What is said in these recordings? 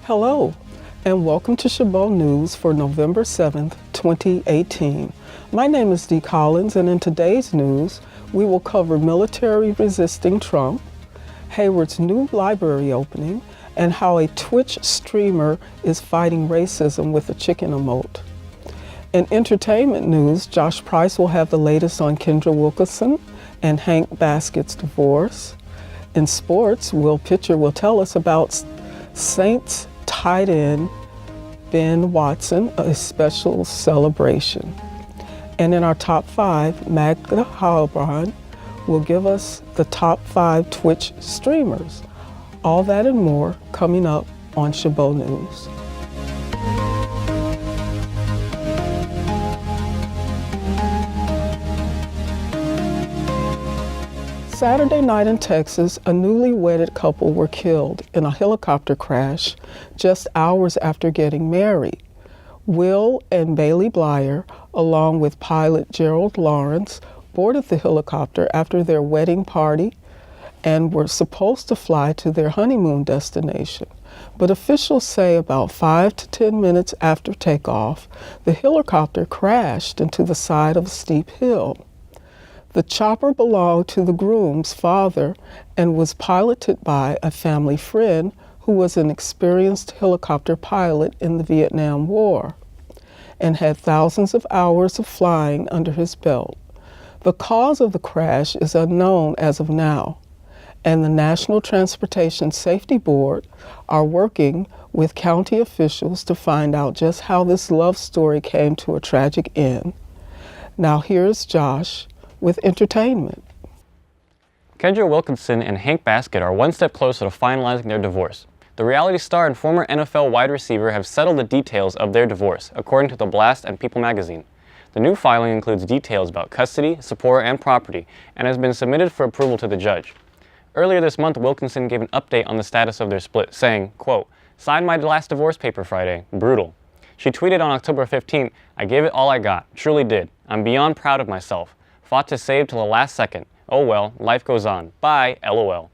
Hello, and welcome to Chabot News for November 7th, 2018. My name is Dee Collins, and in today's news, we will cover military resisting Trump, Hayward's new library opening, and how a Twitch streamer is fighting racism with a chicken emote. In entertainment news, Josh Price will have the latest on Kendra Wilkinson and Hank Baskett's divorce. In sports, Will Pitcher will tell us about Saints tight end Ben Watson, a special celebration. And in our top 5, Magda Halbrand will give us the top 5 Twitch streamers. All that and more coming up on Chabot News. Saturday night in Texas, a newly wedded couple were killed in a helicopter crash just hours after getting married. Will and Bailey Blyer, along with pilot Gerald Lawrence, boarded the helicopter after their wedding party and were supposed to fly to their honeymoon destination. But officials say about 5 to 10 minutes after takeoff, the helicopter crashed into the side of a steep hill. The chopper belonged to the groom's father and was piloted by a family friend who was an experienced helicopter pilot in the Vietnam War and had thousands of hours of flying under his belt. The cause of the crash is unknown as of now, and the National Transportation Safety Board are working with county officials to find out just how this love story came to a tragic end. Now here's Josh with entertainment. Kendra Wilkinson and Hank Baskett are one step closer to finalizing their divorce. The reality star and former NFL wide receiver have settled the details of their divorce, according to The Blast and People magazine. The new filing includes details about custody, support, and property, and has been submitted for approval to the judge. Earlier this month, Wilkinson gave an update on the status of their split, saying, quote, "Signed my last divorce paper Friday. Brutal." She tweeted on October 15th, "I gave it all I got. Truly did. I'm beyond proud of myself. Fought to save till the last second. Oh well, life goes on. Bye, LOL."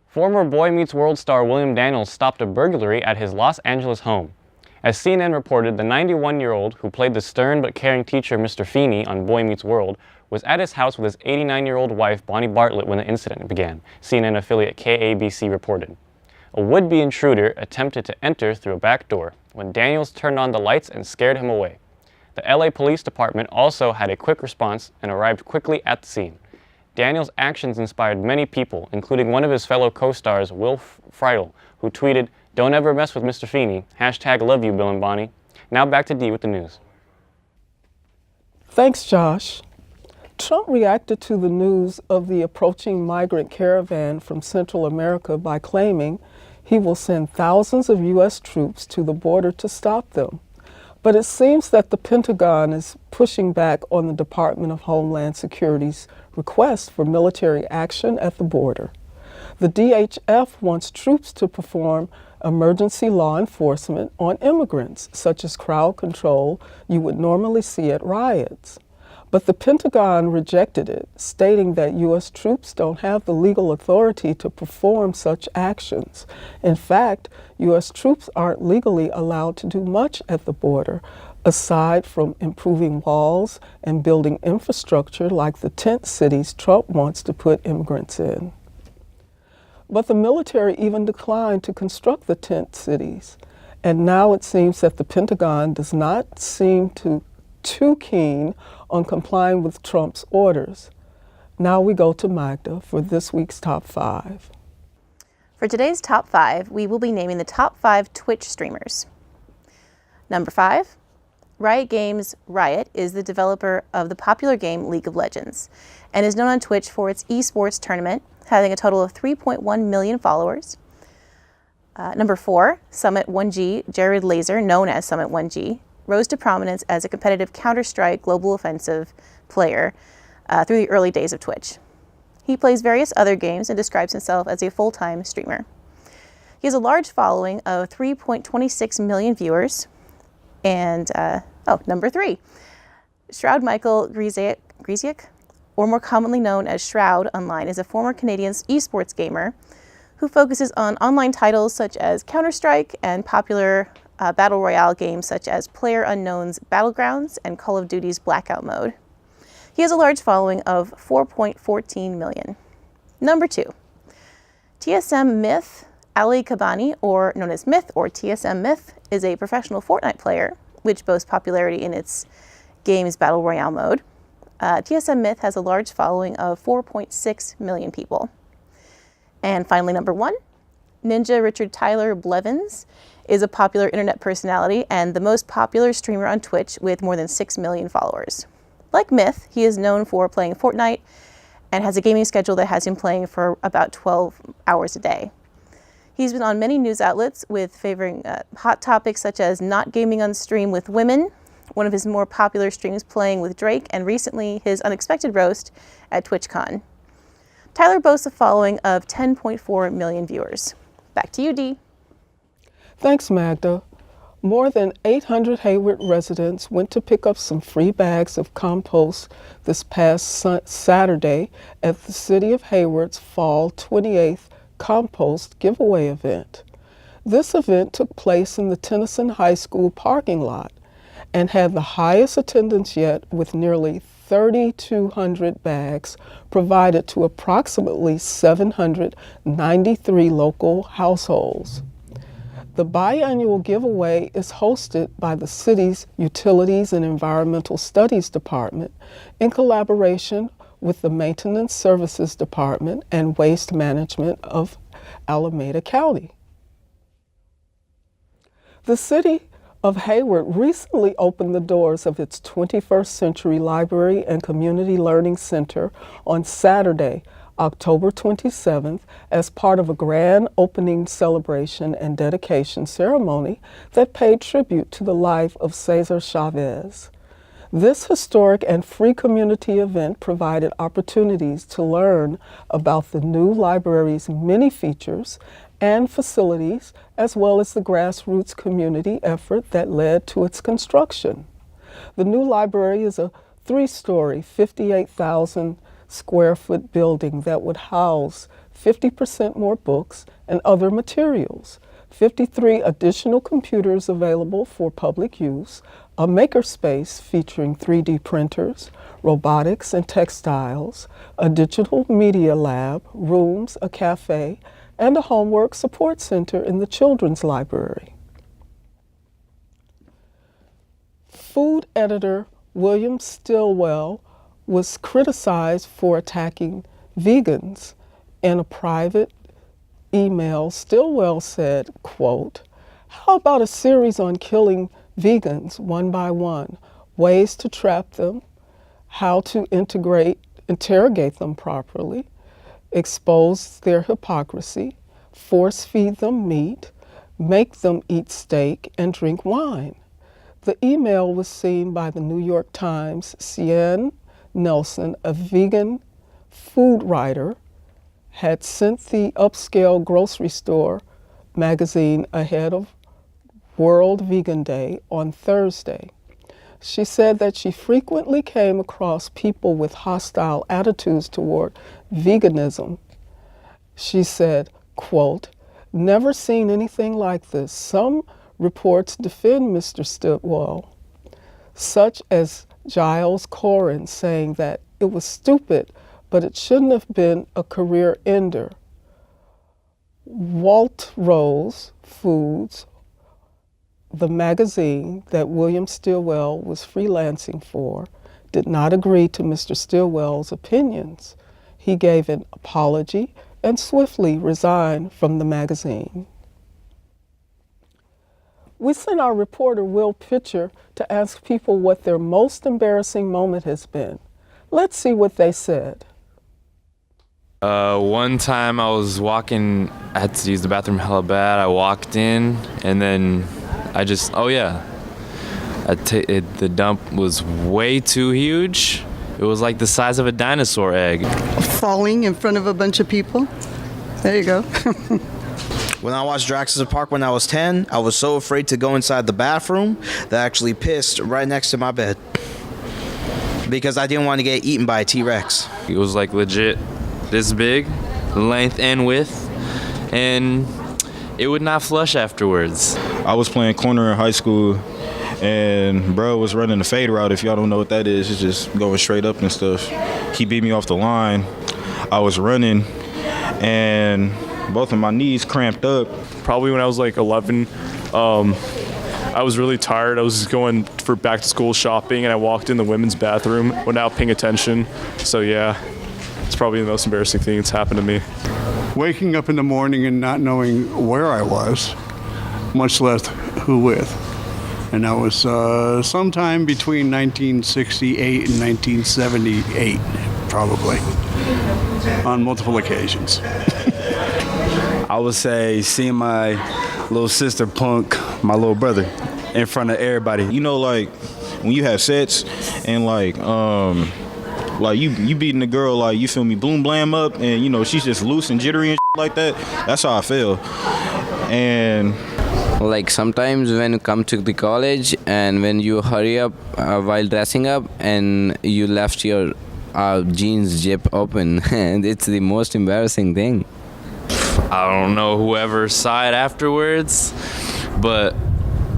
Former Boy Meets World star William Daniels stopped a burglary at his Los Angeles home. As CNN reported, the 91-year-old, who played the stern but caring teacher Mr. Feeney on Boy Meets World, was at his house with his 89-year-old wife Bonnie Bartlett when the incident began, CNN affiliate KABC reported. A would-be intruder attempted to enter through a back door when Daniels turned on the lights and scared him away. The LA Police Department also had a quick response and arrived quickly at the scene. Daniels' actions inspired many people, including one of his fellow co-stars, Will Friedle, who tweeted, "Don't ever mess with Mr. Feeney. #love you, Bill and Bonnie." Now back to Dee with the news. Thanks, Josh. Trump reacted to the news of the approaching migrant caravan from Central America by claiming he will send thousands of U.S. troops to the border to stop them. But it seems that the Pentagon is pushing back on the Department of Homeland Security's request for military action at the border. The DHF wants troops to perform emergency law enforcement on immigrants, such as crowd control you would normally see at riots. But the Pentagon rejected it, stating that U.S. troops don't have the legal authority to perform such actions. In fact, U.S. troops aren't legally allowed to do much at the border, aside from improving walls and building infrastructure like the tent cities Trump wants to put immigrants in. But the military even declined to construct the tent cities. And now it seems that the Pentagon does not seem too keen on complying with Trump's orders. Now we go to Magda for this week's top 5. For today's top 5, we will be naming the top 5 Twitch streamers. Number 5, Riot Games. Riot is the developer of the popular game League of Legends and is known on Twitch for its esports tournament, having a total of 3.1 million followers. Number 4, Summit 1G. Jared Laser, known as Summit 1G, rose to prominence as a competitive Counter-Strike global offensive player through the early days of Twitch. He plays various other games and describes himself as a full-time streamer. He has a large following of 3.26 million viewers. And, number 3, Shroud Michael Griziak, or more commonly known as Shroud online, is a former Canadian esports gamer who focuses on online titles such as Counter-Strike and popular battle royale games such as PlayerUnknown's Battlegrounds and Call of Duty's Blackout Mode. He has a large following of 4.14 million. Number 2, TSM Myth Ali Kabani, or known as Myth or TSM Myth, is a professional Fortnite player, which boasts popularity in its game's Battle Royale mode. TSM Myth has a large following of 4.6 million people. And finally, number 1, Ninja Richard Tyler Blevins is a popular internet personality and the most popular streamer on Twitch with more than 6 million followers. Like Myth, he is known for playing Fortnite and has a gaming schedule that has him playing for about 12 hours a day. He's been on many news outlets with favoring hot topics such as not gaming on stream with women, one of his more popular streams playing with Drake, and recently his unexpected roast at TwitchCon. Tyler boasts a following of 10.4 million viewers. Back to you, Dee. Thanks, Magda. More than 800 Hayward residents went to pick up some free bags of compost this past Saturday at the City of Hayward's Fall 28th Compost Giveaway event. This event took place in the Tennyson High School parking lot and had the highest attendance yet, with nearly 3,200 bags provided to approximately 793 local households. The biannual giveaway is hosted by the city's Utilities and Environmental Studies Department in collaboration with the Maintenance Services Department and Waste Management of Alameda County. The City of Hayward recently opened the doors of its 21st Century Library and Community Learning Center on Saturday, October 27th, as part of a grand opening celebration and dedication ceremony that paid tribute to the life of Cesar Chavez. This historic and free community event provided opportunities to learn about the new library's many features and facilities, as well as the grassroots community effort that led to its construction. The new library is a 3-story, 58,000 square foot building that would house 50% more books and other materials, 53 additional computers available for public use, a makerspace featuring 3D printers, robotics and textiles, a digital media lab, rooms, a cafe, and a homework support center in the children's library. Food editor William Stillwell was criticized for attacking vegans. In a private email, Stillwell said, quote, "How about a series on killing vegans one by one, ways to trap them, how to interrogate them properly, expose their hypocrisy, force feed them meat, make them eat steak and drink wine." The email was seen by the New York Times. Sian Nelson, a vegan food writer, had sent the upscale grocery store magazine ahead of World Vegan Day on Thursday. She said that she frequently came across people with hostile attitudes toward veganism. She said, quote, "Never seen anything like this. Some reports defend Mr. Stillwell, such as Giles Corin saying that it was stupid, but it shouldn't have been a career ender. Waitrose Foods, the magazine that William Stillwell was freelancing for, did not agree to Mr. Stillwell's opinions. He gave an apology and swiftly resigned from the magazine." We sent our reporter Will Pitcher to ask people what their most embarrassing moment has been. Let's see what they said. One time I was walking, I had to use the bathroom hella bad. I walked in and then the dump was way too huge. It was like the size of a dinosaur egg. Falling in front of a bunch of people. There you go. When I watched Jurassic Park when I was 10, I was so afraid to go inside the bathroom that I actually pissed right next to my bed because I didn't want to get eaten by a T-Rex. It was like legit this big, length and width, and it would not flush afterwards. I was playing corner in high school, and bro was running the fade route. If y'all don't know what that is, it's just going straight up and stuff. He beat me off the line. I was running, and both of my knees cramped up. Probably when I was like 11, I was really tired. I was just going for back to school shopping, and I walked in the women's bathroom without paying attention. So yeah, it's probably the most embarrassing thing that's happened to me. Waking up in the morning and not knowing where I was, much less who with. And that was sometime between 1968 and 1978, probably, on multiple occasions. I would say seeing my little sister punk my little brother in front of everybody. You know, like when you have sets and like you beating the girl, like, you feel me, boom blam up, and you know she's just loose and jittery and like that. That's how I feel. And like sometimes when you come to the college and when you hurry up while dressing up and you left your jeans zip open, and it's the most embarrassing thing. I don't know whoever saw it afterwards, but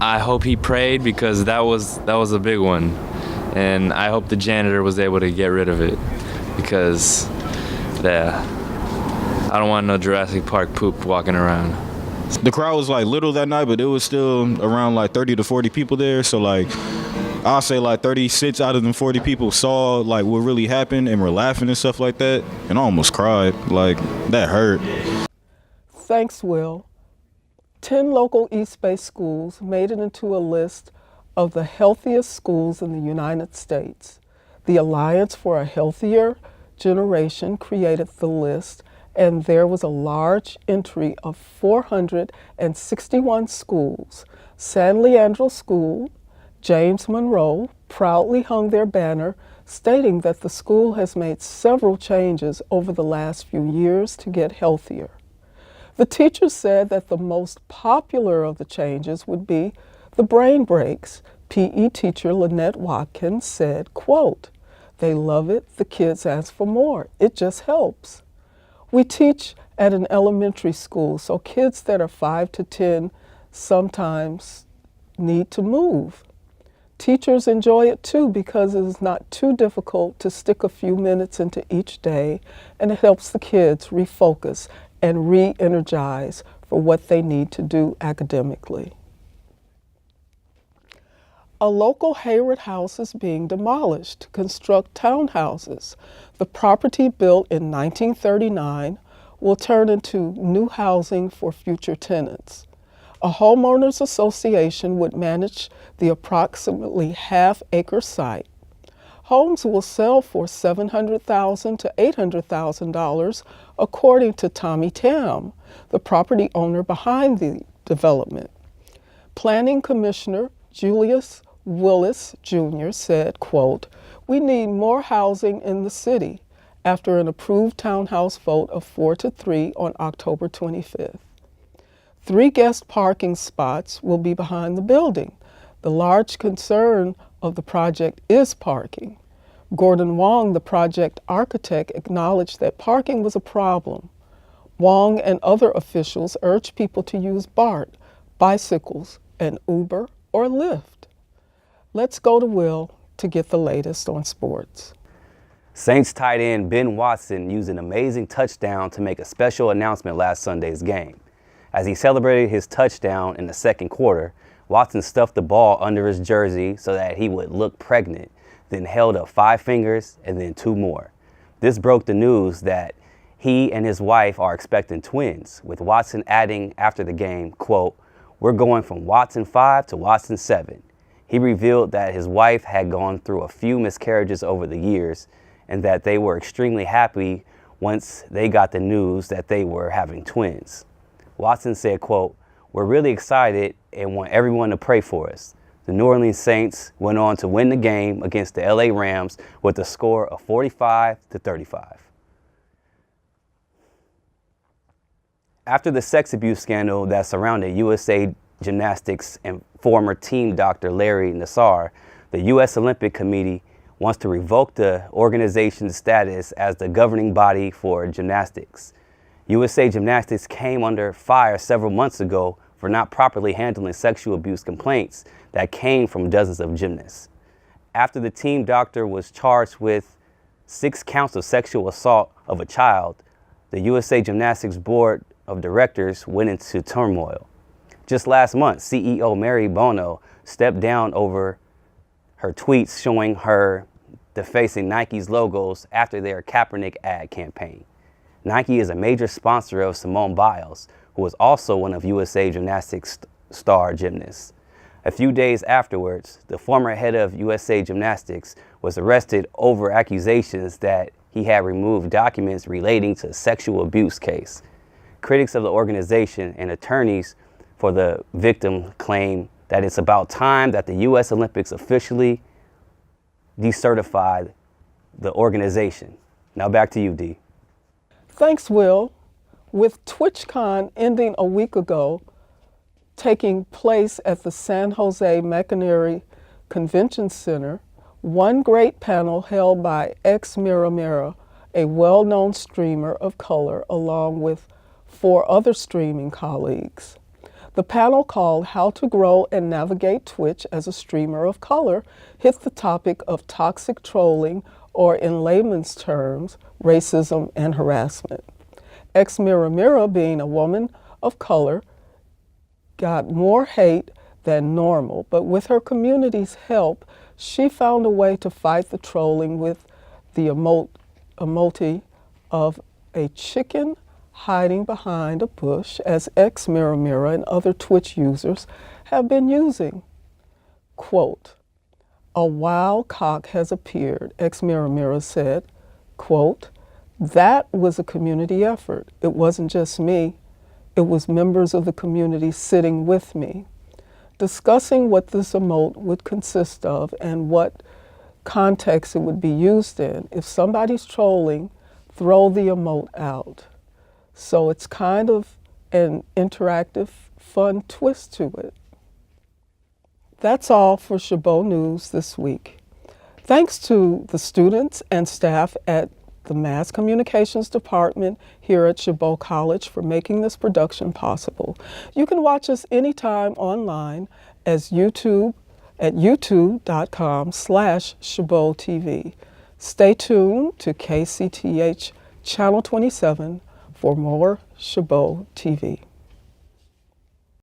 I hope he prayed, because that was a big one, and I hope the janitor was able to get rid of it, because I don't want no Jurassic Park poop walking around. The crowd was like little that night, but it was still around like 30 to 40 people there. So like I'll say like 36 out of them 40 people saw like what really happened and were laughing and stuff like that, and I almost cried. Like, that hurt. Thanks, Will. 10 local East Bay schools made it into a list of the healthiest schools in the United States. The Alliance for a Healthier Generation created the list, and there was a large entry of 461 schools. San Leandro School, James Monroe, proudly hung their banner stating that the school has made several changes over the last few years to get healthier. The teachers said that the most popular of the changes would be the brain breaks. PE teacher Lynette Watkins said, quote, "They love it, the kids ask for more. It just helps." We teach at an elementary school, so kids that are 5 to 10 sometimes need to move. Teachers enjoy it too, because it is not too difficult to stick a few minutes into each day, and it helps the kids refocus and re-energize for what they need to do academically. A local Hayward house is being demolished to construct townhouses. The property, built in 1939, will turn into new housing for future tenants. A homeowners association would manage the approximately half-acre site. Homes will sell for $700,000 to $800,000, according to Tommy Tam, the property owner behind the development. Planning Commissioner Julius Willis Jr. said, quote, "We need more housing in the city," after an approved townhouse vote of 4-3 on October 25th. 3 guest parking spots will be behind the building. The large concern of the project is parking. Gordon Wong, the project architect, acknowledged that parking was a problem. Wong and other officials urged people to use BART, bicycles, and Uber or Lyft. Let's go to Will to get the latest on sports. Saints tight end Ben Watson used an amazing touchdown to make a special announcement last Sunday's game. As he celebrated his touchdown in the second quarter, Watson stuffed the ball under his jersey so that he would look pregnant, then held up 5 fingers and then 2 more. This broke the news that he and his wife are expecting twins, with Watson adding after the game, quote, "We're going from Watson 5 to Watson 7. He revealed that his wife had gone through a few miscarriages over the years and that they were extremely happy once they got the news that they were having twins. Watson said, quote, "We're really excited and want everyone to pray for us." The New Orleans Saints went on to win the game against the LA Rams with a score of 45-35. After the sex abuse scandal that surrounded USA Gymnastics and former team doctor Larry Nassar, the U.S. Olympic Committee wants to revoke the organization's status as the governing body for gymnastics. USA Gymnastics came under fire several months ago for not properly handling sexual abuse complaints that came from dozens of gymnasts. After the team doctor was charged with 6 counts of sexual assault of a child, the USA Gymnastics Board of Directors went into turmoil. Just last month, CEO Mary Bono stepped down over her tweets showing her defacing Nike's logos after their Kaepernick ad campaign. Nike is a major sponsor of Simone Biles, who was also one of USA Gymnastics star gymnasts. A few days afterwards, the former head of USA Gymnastics was arrested over accusations that he had removed documents relating to a sexual abuse case. Critics of the organization and attorneys for the victim claim that it's about time that the U.S. Olympics officially decertified the organization. Now back to you, Dee. Thanks, Will. With TwitchCon ending a week ago, taking place at the San Jose McInerney Convention Center, one great panel held by X Mira Mira, a well-known streamer of color, along with 4 other streaming colleagues. The panel, called How to Grow and Navigate Twitch as a Streamer of Color, hit the topic of toxic trolling, or in layman's terms, racism and harassment. X Mira Mira, being a woman of color, got more hate than normal, but with her community's help, she found a way to fight the trolling with the emoji of a chicken hiding behind a bush, as X Mira Mira and other Twitch users have been using. Quote, "A wild cock has appeared," X Mira Mira said. Quote, "That was a community effort. It wasn't just me. It was members of the community sitting with me, discussing what this emote would consist of and what context it would be used in. If somebody's trolling, throw the emote out." So it's kind of an interactive, fun twist to it. That's all for Chabot News this week. Thanks to the students and staff at the Mass Communications Department here at Chabot College for making this production possible. You can watch us anytime online at youtube.com/Chabot TV. Stay tuned to KCTH Channel 27 for more Chabot TV.